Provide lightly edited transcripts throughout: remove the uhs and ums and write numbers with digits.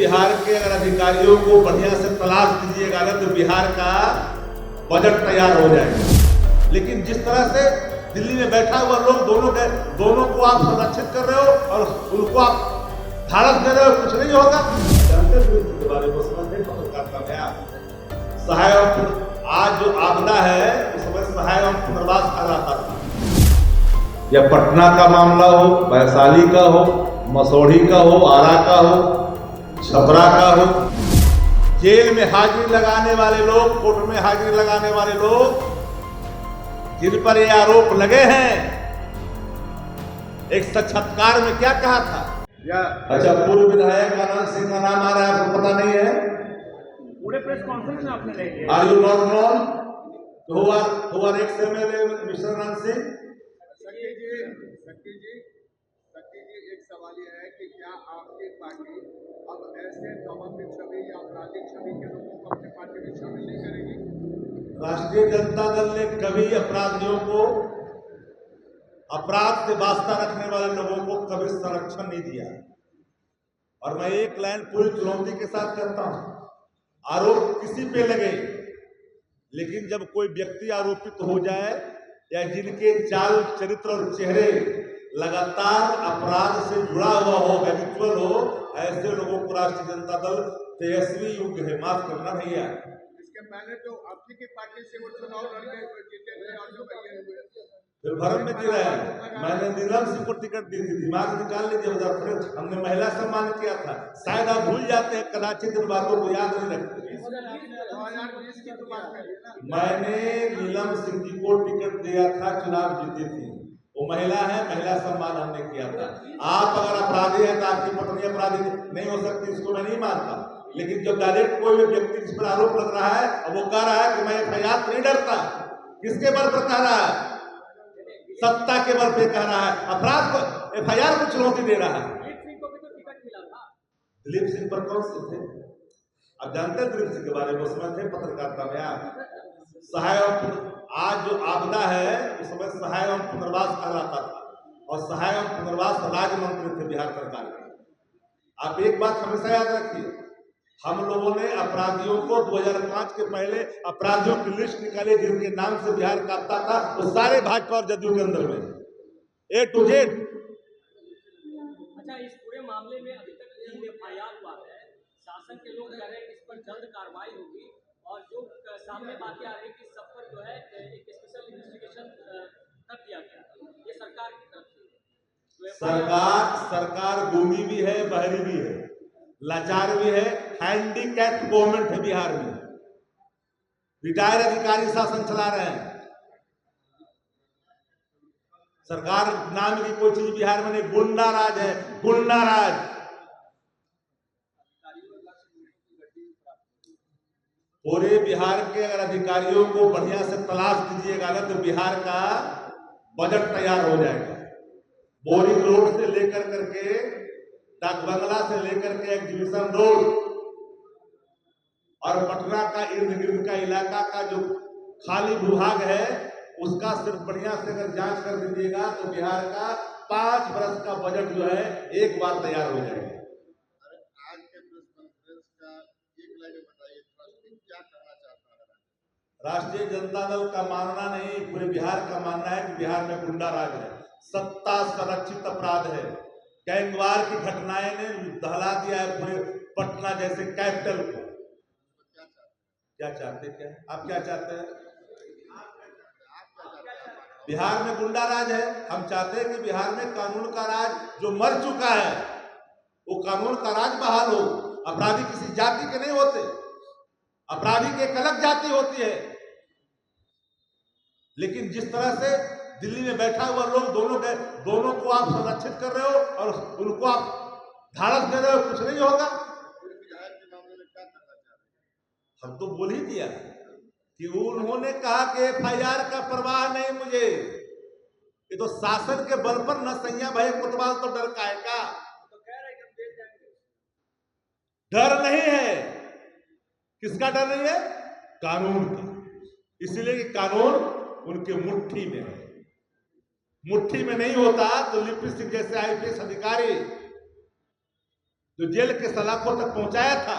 बिहार के अगर अधिकारियों को बढ़िया से तलाश दीजिएगा ना तो बिहार का बजट तैयार हो जाएगा। लेकिन जिस तरह से दिल्ली में बैठा हुआ लोग दोनों को आप संरक्षित कर रहे हो और उनको आप धारक दे रहे हो, कुछ नहीं होगा। के बारे में समझते पत्रकारिता में आप सहाय आज जो आपदा है उस समय सहाय एवं पुनर्वास कहलाता था। या पटना का मामला हो, वैशाली का हो, मसौढ़ी का हो, आरा का हो, छपरा का हो, जेल में हाजिरी लगाने वाले लोग, कोर्ट में हाजिरी लगाने वाले लोग जिन पर ये आरोप लगे हैं, एक साक्षात्कार में क्या कहा था? या अच्छा, पूर्व विधायक आनंद सिंह का नाम आ रहा है, आपको पता नहीं है? पूरे प्रेस कॉन्फ्रेंस में आपने नहीं किया। Are you not known who are ex-MLA mister Anand Singh? Shakti ji, एक सवाल यह है कि क्या आपकी पार्टी अब ऐसे नौबंदित छवि या आपराधिक छवि के लोगों को अपने पार्टी में शामिल नहीं करेगी? राष्ट्रीय जनता दल ने कभी अपराधियों को, अपराध से वास्ता रखने वाले लोगों को कभी संरक्षण नहीं दिया। और मैं एक लाइन पूरी चुनौती के साथ करता हूं, आरोप किसी पे लगे, लेकिन जब कोई व्यक्ति आरोपित हो जाए या जिनके चाल, चरित्र और चेहरे लगातार अपराध से जुड़ा हुआ हो, हैबिचुअल हो, ऐसे लोगों को राष्ट्रीय जनता दल तेजस्वी युग है, माफ करना भैया। इसके पहले तो आपकी की पार्टी से वो चुनाव लड़के जीते थे और जो फिर भरम में जी रहे हैं। मैंने नीलम सिंह को टिकट दी थी, दिमाग निकाल लीजिए। फिर हमने महिला सम्मान किया था, शायद आप भूल जाते हैं, कदाचित इन बातों को याद नहीं रखते। 2020 की तो बात करिए ना। मैंने नीलम सिंह जी को टिकट दिया था, चुनाव जीती थी, वो महिला है, महिला सम्मान हमने किया था। आप अगर अपराधी हैं तो आपकी पत्नी अपराधी नहीं हो सकती, इसको मैं नहीं मानता। लेकिन जब डायरेक्ट कोई व्यक्ति जिस पर आरोप लग रहा है और वो कह रहा है कि मैं FIR नहीं डरता, किसके बल पर कह रहा है? सत्ता के बल पे कह रहा है, अपराध को, FIR को चुनौती दे रहा है। दिलीप सिंह को भी तो टिकट मिला था। दिलीप सिंह पर कौन से थे? आप जानते हैं दिलीप सिंह के बारे में? उसमें थे पत्रकारिता में आप सहाय। आज जो आपदा है उस समय सहाय एवं पुनर्वास कहलाता था और सहाय एवं पुनर्वास राज्य मंत्री थे बिहार सरकार के। आप एक बात हमेशा याद रखिए, हम लोगों ने अपराधियों को 2005 के पहले अपराधियों की लिस्ट निकाली जिनके नाम से बिहार कांपता था, वो सारे भाजपा और जदयू के अंदर में A to Z। अच्छा, इस पूरे मामले में अभी तक 3 FIR हुआ है। शासन के लोग कह रहे हैं कि इस पर जल्द कार्रवाई होगी और जो सामने बातें आ रही है कि सब पर जो है एक स्पेशल इन्वेस्टिगेशन कर दिया गया, ये सरकार की तरफ से। सरकार गूंगी भी है, बहरी भी है, लाचार भी है, हैंडीकैप्ड गवर्नमेंट है बिहार में। रिटायर्ड अधिकारी शासन चला रहे हैं। सरकार नाम की कोई चीज बिहार में नहीं, गुंडा राज है, गुंडा राज। पूरे बिहार के अगर अधिकारियों को बढ़िया से तलाश दीजिएगा ना तो बिहार का बजट तैयार हो जाएगा। बोरिंग रोड से लेकर करके, डाक बंगला से लेकर के एग्जीबिशन रोड और पटना का इर्द गिर्द का इलाका का जो खाली भूभाग है, उसका सिर्फ बढ़िया से अगर जांच कर दीजिएगा तो बिहार का 5 वर्ष का बजट जो है एक बार तैयार हो जाएगा। आज के प्रेस कॉन्फ्रेंस का एक लाइन में बताइए, क्या कहना चाहता है? राष्ट्रीय जनता दल का मानना नहीं, पूरे बिहार का मानना है कि बिहार में गुंडा राज है, सत्ता संरक्षित अपराध है। गैंगवार की घटनाएं ने दहला दिया है पूरे पटना जैसे कैपिटल को। क्या चाहते क्या? आप क्या चाहते हैं? बिहार में गुंडा राज है। हम चाहते हैं कि बिहार में कानून का राज जो मर चुका है वो कानून का राज बहाल हो। अपराधी किसी जाति के नहीं होते, अपराधी की एक अलग जाति होती है। लेकिन जिस तरह से दिल्ली में बैठा हुआ लोग दोनों को आप संरक्षित कर रहे हो और उनको आप धारक दे रहे हो, कुछ नहीं होगा। हम तो बोल ही दिया कि उन्होंने कहा कि FIR का परवाह नहीं मुझे, ये तो शासन के बल पर न सैया भाई कोतवाल तो डर का है का? डर नहीं है। किसका डर नहीं है? कानून का। इसलिए कि कानून उनके मुट्ठी में है। मुट्ठी में नहीं होता तो लिपि सिंह जैसे IPS अधिकारी जो जेल के सलाखों तक पहुंचाया था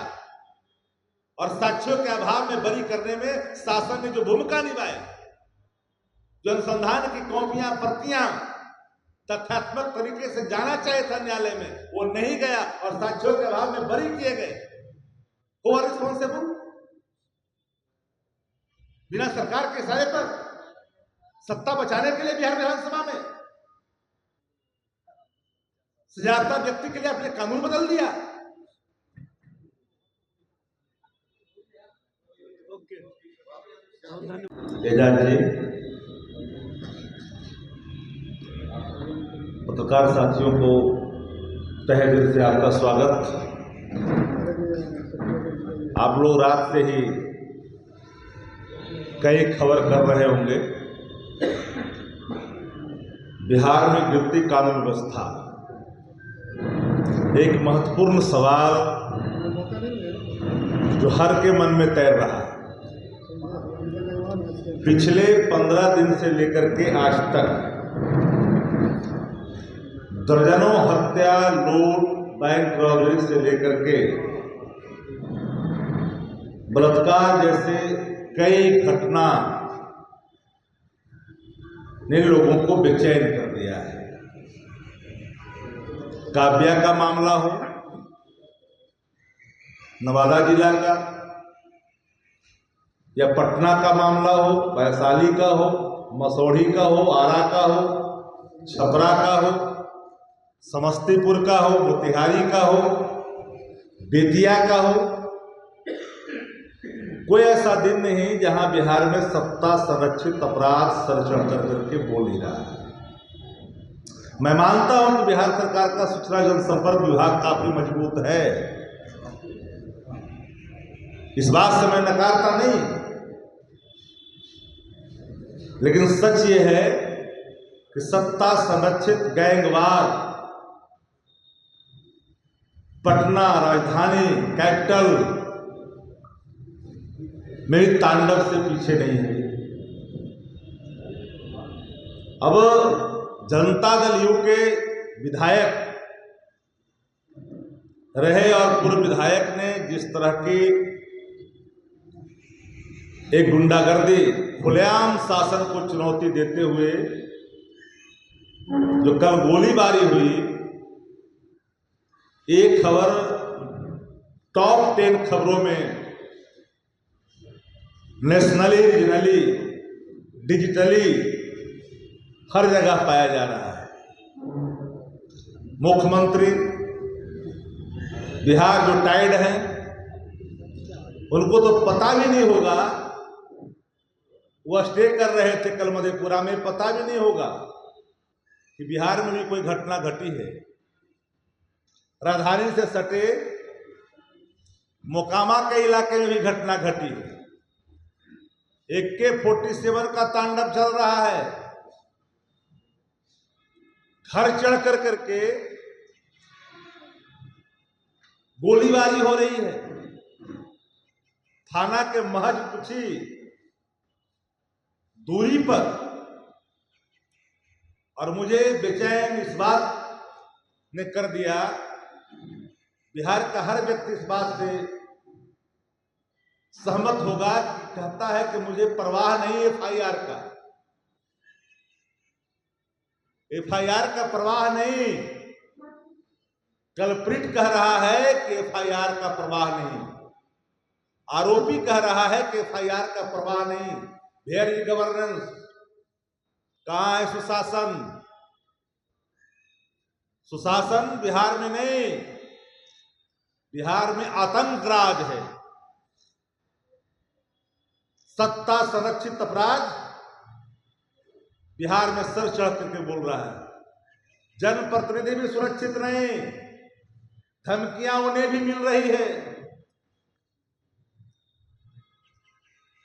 और साक्ष्यों के अभाव में बरी करने में शासन ने जो भूमिका निभाई, जो अनुसंधान की कॉपियां प्रतियां तथ्यात्मक तरीके से जाना चाहिए था न्यायालय में, वो नहीं गया और साक्ष्यों के अभाव में बरी किए गए। Who are responsible? बिना सरकार के इशारे पर सत्ता बचाने के लिए बिहार विधानसभा में सजायाफ्ता व्यक्ति के लिए अपने कानून बदल दिया। एजाज जी, पत्रकार साथियों को तहे दिल से आपका स्वागत। आप लोग रात से ही कई खबर कर रहे होंगे, बिहार में गिरती कानून व्यवस्था एक महत्वपूर्ण सवाल जो हर के मन में तैर रहा। पिछले 15 दिन से लेकर के आज तक दर्जनों हत्या, लूट, बैंक रॉबरी से लेकर के बलात्कार जैसे कई घटना ने लोगों को बेचैन कर दिया है। काव्या का मामला हो, नवादा जिला का, या पटना का मामला हो, वैशाली का हो, मसौढ़ी का हो, आरा का हो, छपरा का हो, समस्तीपुर का हो, मोतिहारी का हो, बेतिया का हो, कोई ऐसा दिन नहीं जहां बिहार में सत्ता संरक्षित अपराध सर चढ़ करके बोल ही रहा है। मैं मानता हूं कि बिहार सरकार का सूचना जनसंपर्क विभाग काफी मजबूत है, इस बात से मैं नकारता नहीं, लेकिन सच ये है कि सत्ता संरक्षित गैंगवार पटना राजधानी कैपिटल मेरी तांडव से पीछे नहीं है। अब जनता दल यू के विधायक रहे और पूर्व विधायक ने जिस तरह की एक गुंडागर्दी खुलेआम शासन को चुनौती देते हुए जो कल गोलीबारी हुई, एक खबर टॉप 10 खबरों में नेशनली, रीजनली, डिजिटली हर जगह पाया जा रहा है। मुख्यमंत्री बिहार जो टाइड हैं, उनको तो पता भी नहीं होगा, वो स्टे कर रहे थे कल मधेपुरा में, पता भी नहीं होगा कि बिहार में भी कोई घटना घटी है। राजधानी से सटे मोकामा के इलाके में भी घटना घटी है। AK-47 का तांडव चल रहा है, घर चढ़ कर करके गोलीबारी हो रही है। थाना के महज कुछ ही दूरी पर, और मुझे बेचैन इस बात ने कर दिया, बिहार का हर व्यक्ति इस बात से सहमत होगा कि कहता है कि मुझे परवाह नहीं FIR का, FIR का परवाह नहीं। कल्प्रिट कह रहा है कि FIR का परवाह नहीं, आरोपी कह रहा है कि FIR का परवाह नहीं। Where is governance? कहां है सुशासन? सुशासन बिहार में नहीं, बिहार में आतंक राज है। सत्ता संरक्षित अपराध बिहार में सर चढ़ करके बोल रहा है। जनप्रतिनिधि भी सुरक्षित नहीं, धमकियां उन्हें भी मिल रही है।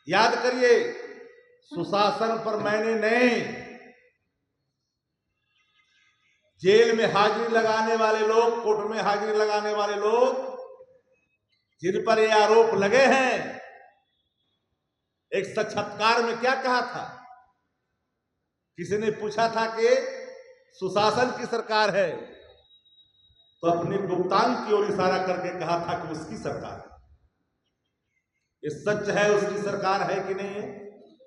याद करिए, सुशासन पर मैंने नहीं, जेल में हाजिरी लगाने वाले लोग, कोर्ट में हाजिरी लगाने वाले लोग जिन पर ये आरोप लगे हैं, एक साक्षात्कार में क्या कहा था? किसी ने पूछा था कि सुशासन की सरकार है, तो अपनी गुप्तांग की ओर इशारा करके कहा था कि उसकी सरकार है। ये सच है, उसकी सरकार है कि नहीं है?